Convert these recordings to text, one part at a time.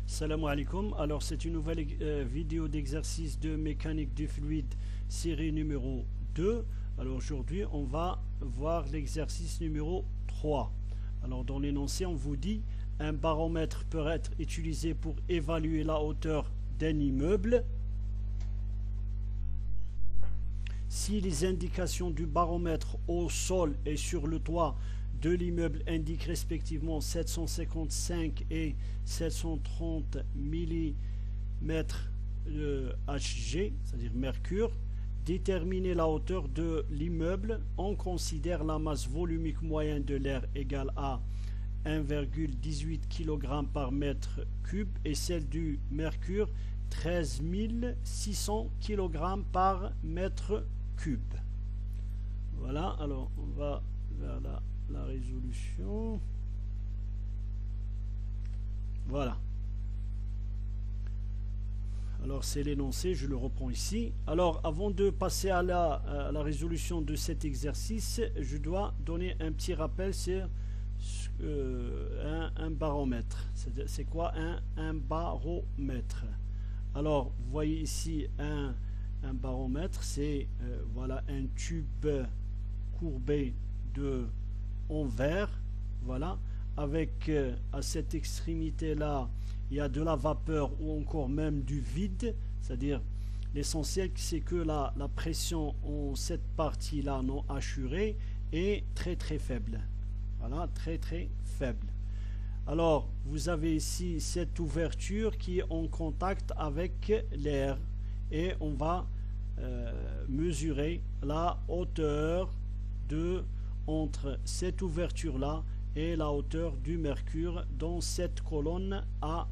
Salam alaikum. Alors c'est une nouvelle vidéo d'exercice de mécanique du fluide série numéro 2. Alors aujourd'hui on va voir l'exercice numéro 3. Alors dans l'énoncé on vous dit un baromètre peut être utilisé pour évaluer la hauteur d'un immeuble si les indications du baromètre au sol et sur le toit de l'immeuble indiquent respectivement 755 et 730 mm Hg, c'est-à-dire mercure. Déterminer la hauteur de l'immeuble, on considère la masse volumique moyenne de l'air égale à 1,18 kg par mètre cube et celle du mercure 13 600 kg par mètre cube. Voilà, alors on va vers la résolution. Voilà. Alors c'est l'énoncé, je le reprends ici. Alors avant de passer à la résolution de cet exercice, je dois donner un petit rappel sur un baromètre. C'est quoi un baromètre? Alors vous voyez ici un baromètre, c'est voilà un tube courbé en verre, voilà, avec à cette extrémité là il y a de la vapeur ou encore même du vide, c'est-à-dire l'essentiel c'est que la pression en cette partie là non assurée est très faible, voilà, très faible. Alors vous avez ici cette ouverture qui est en contact avec l'air et on va mesurer la hauteur entre cette ouverture là et la hauteur du mercure dans cette colonne à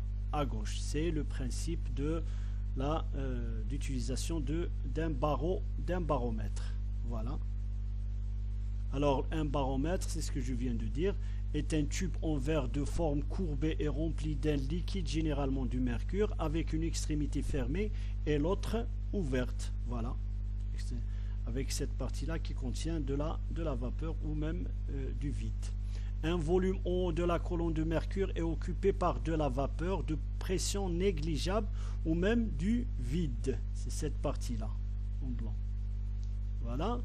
gauche. C'est le principe de d'utilisation d'un baromètre. Voilà. Alors un baromètre, c'est ce que je viens de dire, est un tube en verre de forme courbée et rempli d'un liquide, généralement du mercure, avec une extrémité fermée et l'autre ouverte. Voilà. Avec cette partie-là qui contient de la vapeur ou même du vide. Un volume en haut de la colonne de mercure est occupé par de la vapeur de pression négligeable ou même du vide. C'est cette partie-là, en blanc. Voilà.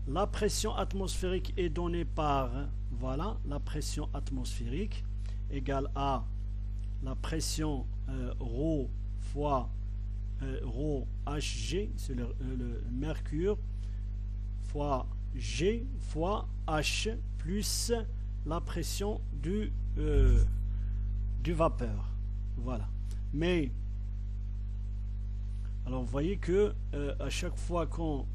La pression atmosphérique est donnée par, voilà, la pression atmosphérique égale à la pression ρ fois ρ Hg, c'est le mercure, fois G fois H plus la pression du vapeur. Voilà. Mais alors vous voyez que à chaque fois qu'on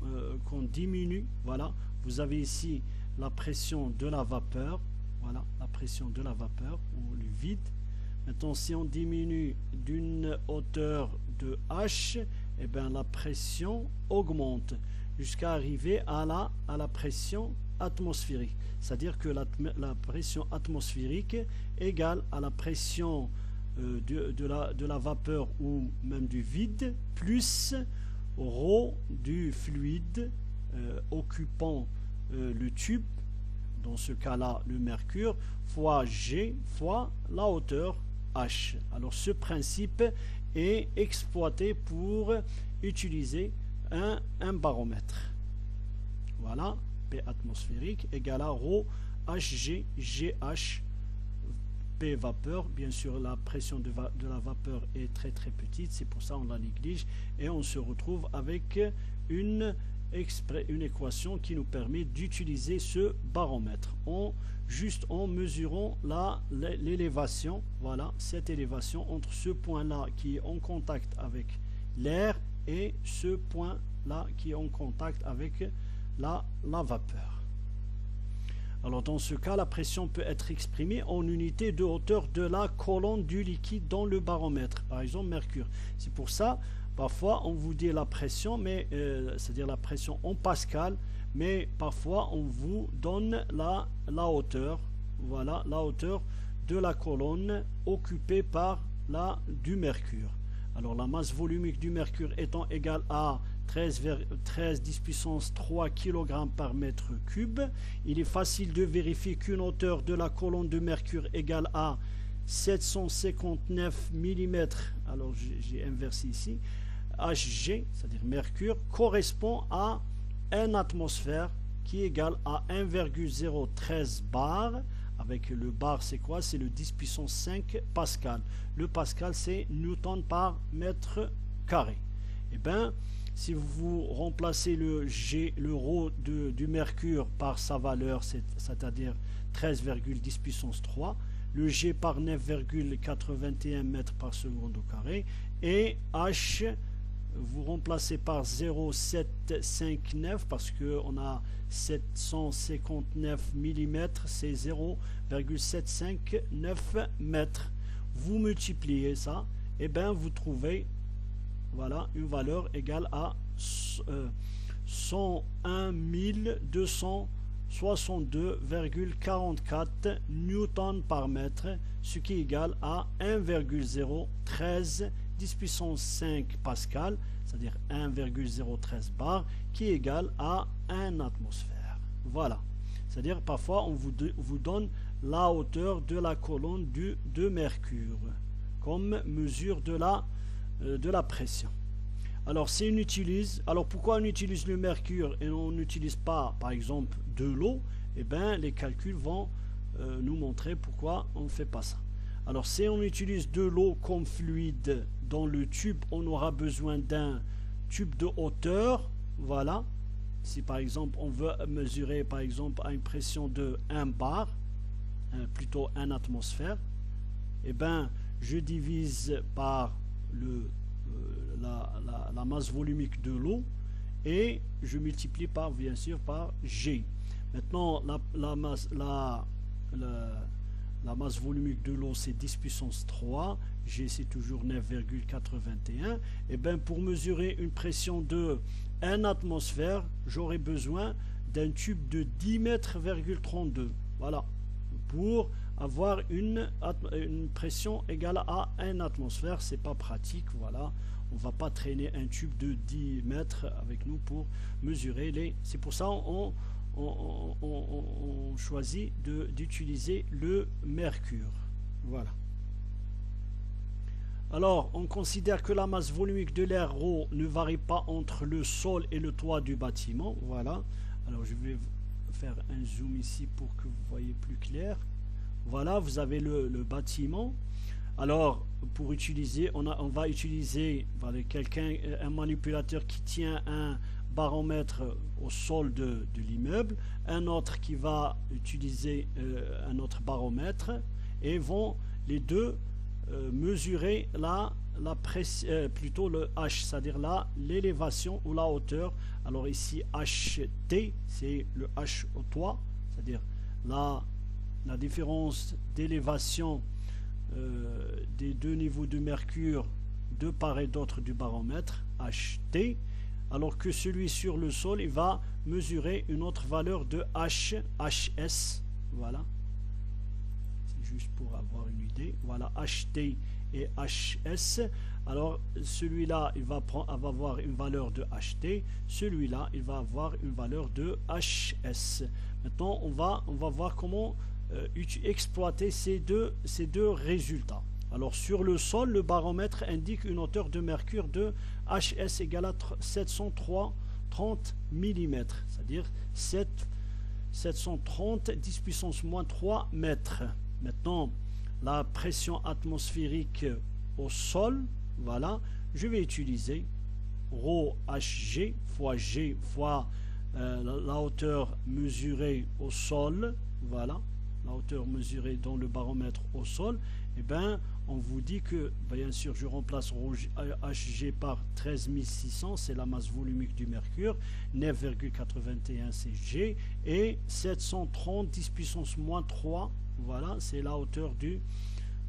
diminue, voilà, vous avez ici la pression de la vapeur, voilà, la pression de la vapeur ou le vide. Maintenant, si on diminue d'une hauteur de H, eh bien, la pression augmente jusqu'à arriver à la pression atmosphérique. C'est-à-dire que la pression atmosphérique égale à la pression de la vapeur ou même du vide plus ρ du fluide occupant le tube, dans ce cas-là le mercure, fois G fois la hauteur H. Alors ce principe est exploité pour utiliser un baromètre. Voilà, P atmosphérique égale à ρ Hg GH P vapeur. Bien sûr la pression de la vapeur est très petite, c'est pour ça qu'on la néglige et on se retrouve avec une équation qui nous permet d'utiliser ce baromètre juste en mesurant l'élévation, voilà, cette élévation entre ce point là qui est en contact avec l'air et ce point là qui est en contact avec la vapeur. Alors dans ce cas, la pression peut être exprimée en unité de hauteur de la colonne du liquide dans le baromètre, par exemple mercure. C'est pour ça parfois on vous dit la pression, mais c'est-à-dire la pression en pascal, mais parfois on vous donne la hauteur, voilà, la hauteur de la colonne occupée par du mercure. Alors la masse volumique du mercure étant égale à 13 10 puissance 3 kg par mètre cube, il est facile de vérifier qu'une hauteur de la colonne de mercure égale à 759 mm, alors j'ai inversé ici, Hg, c'est-à-dire mercure, correspond à 1 atmosphère qui est égal à 1,013 bar. Avec le bar, c'est quoi? C'est le 10 puissance 5 pascal. Le pascal, c'est newton par mètre carré. Et bien, si vous remplacez le G, le ρ du mercure par sa valeur, c'est-à-dire 13,10 puissance 3, le G par 9,81 mètres par seconde au carré, et H, vous remplacez par 0,759 parce qu'on a 759 mm, c'est 0,759 mètres. Vous multipliez ça, et bien vous trouvez, voilà, une valeur égale à 101 262,44 newtons par mètre, ce qui est égal à 1,013 10 puissance 5 pascal, c'est-à-dire 1,013 bar, qui est égal à 1 atmosphère. Voilà. C'est-à-dire parfois on vous donne la hauteur de la colonne de mercure comme mesure de la pression. Alors si on utilise, alors pourquoi on utilise le mercure et on n'utilise pas par exemple de l'eau? Eh bien les calculs vont nous montrer pourquoi on ne fait pas ça. Alors si on utilise de l'eau comme fluide dans le tube, on aura besoin d'un tube de hauteur, voilà. Si par exemple on veut mesurer par exemple à une pression de 1 bar, plutôt 1 atmosphère, et bien je divise par la masse volumique de l'eau et je multiplie par, bien sûr, par G. Maintenant la masse volumique de l'eau c'est 10 puissance 3, G c'est toujours 9,81. Et bien pour mesurer une pression de 1 atmosphère, j'aurai besoin d'un tube de 10 mètres,32. Voilà, pour avoir une pression égale à 1 atmosphère. C'est pas pratique, voilà. On va pas traîner un tube de 10 mètres avec nous pour mesurer les... C'est pour ça on choisit d'utiliser le mercure. Voilà. Alors, on considère que la masse volumique de l'air ρ ne varie pas entre le sol et le toit du bâtiment. Voilà. Alors, je vais faire un zoom ici pour que vous voyez plus clair. Voilà, vous avez le bâtiment. Alors, pour utiliser, on va utiliser un manipulateur qui tient un baromètre au sol de l'immeuble, un autre qui va utiliser un autre baromètre, et vont les deux mesurer plutôt le H, c'est-à-dire l'élévation ou la hauteur. Alors ici HT, c'est le H au toit, c'est-à-dire la différence d'élévation des deux niveaux de mercure de part et d'autre du baromètre, HT, alors que celui sur le sol, il va mesurer une autre valeur de HS. Voilà, c'est juste pour avoir une idée. Voilà, HT et HS. Alors celui-là, il va avoir une valeur de HT, celui-là, il va avoir une valeur de HS. Maintenant, on va voir comment exploiter ces deux résultats. Alors sur le sol, le baromètre indique une hauteur de mercure de HS égale à 730 mm, c'est-à-dire 730 10 puissance moins 3 mètres. Maintenant, la pression atmosphérique au sol, voilà, je vais utiliser ρHg fois G fois la hauteur mesurée au sol, voilà, la hauteur mesurée dans le baromètre au sol. Et bien on vous dit que bien sûr je remplace Hg par 13 600, c'est la masse volumique du mercure, 9,81 c'est G, et 730 10 puissance moins 3, voilà, c'est la hauteur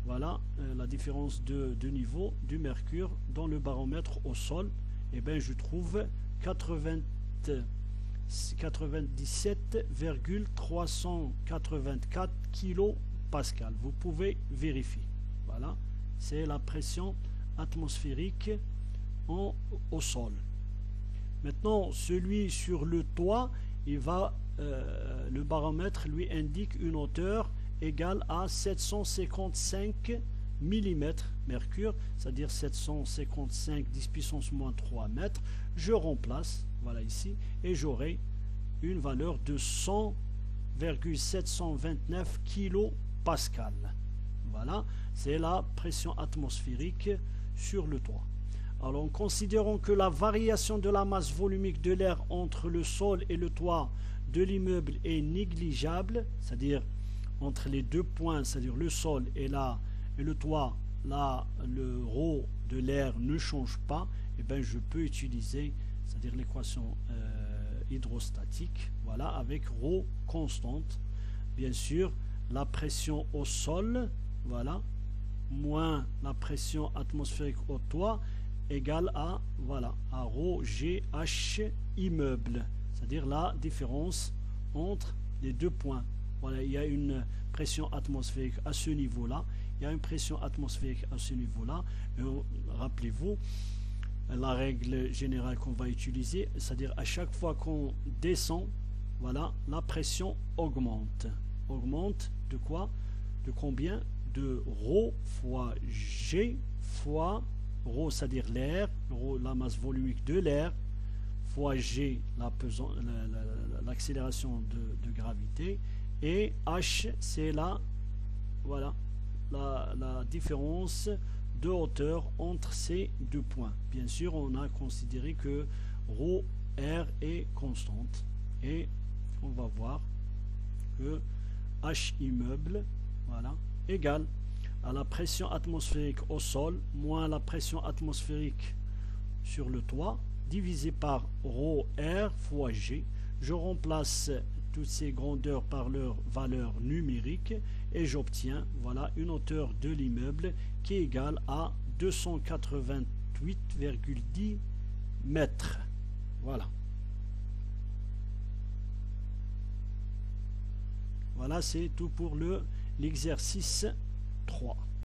voilà, la différence de niveau du mercure dans le baromètre au sol. Et bien je trouve 97,384 kPa. Vous pouvez vérifier. Voilà, c'est la pression atmosphérique au sol. Maintenant, celui sur le toit, le baromètre lui indique une hauteur égale à 755 mm mercure, c'est-à-dire 755 10 puissance moins 3 mètres. Je remplace, voilà ici, et j'aurai une valeur de 100,729 kPa. Voilà, c'est la pression atmosphérique sur le toit. Alors, considérons que la variation de la masse volumique de l'air entre le sol et le toit de l'immeuble est négligeable, c'est-à-dire entre les deux points, c'est-à-dire le sol et le toit, là, le ρ de l'air ne change pas, et bien je peux utiliser, c'est-à-dire l'équation hydrostatique, voilà, avec ρ constante. Bien sûr, la pression au sol, voilà, moins la pression atmosphérique au toit, égale à, voilà, à ρ g h immeuble, c'est-à-dire la différence entre les deux points. Voilà, il y a une pression atmosphérique à ce niveau-là, il y a une pression atmosphérique à ce niveau-là. Rappelez-vous, la règle générale qu'on va utiliser, c'est-à-dire à chaque fois qu'on descend, voilà, la pression augmente. Augmente de quoi? De combien? De ρ fois g fois ρ, c'est-à-dire l'air, la masse volumique de l'air, fois g, l'accélération de gravité, et h, c'est voilà, la différence de hauteur entre ces deux points. Bien sûr, on a considéré que ρ r est constante, et on va voir que h immeuble, voilà, égale à la pression atmosphérique au sol moins la pression atmosphérique sur le toit divisé par ρ r fois g. Je remplace toutes ces grandeurs par leur valeur numérique et j'obtiens, voilà, une hauteur de l'immeuble qui est égale à 288,10 mètres. Voilà. Voilà, c'est tout pour l'exercice 3.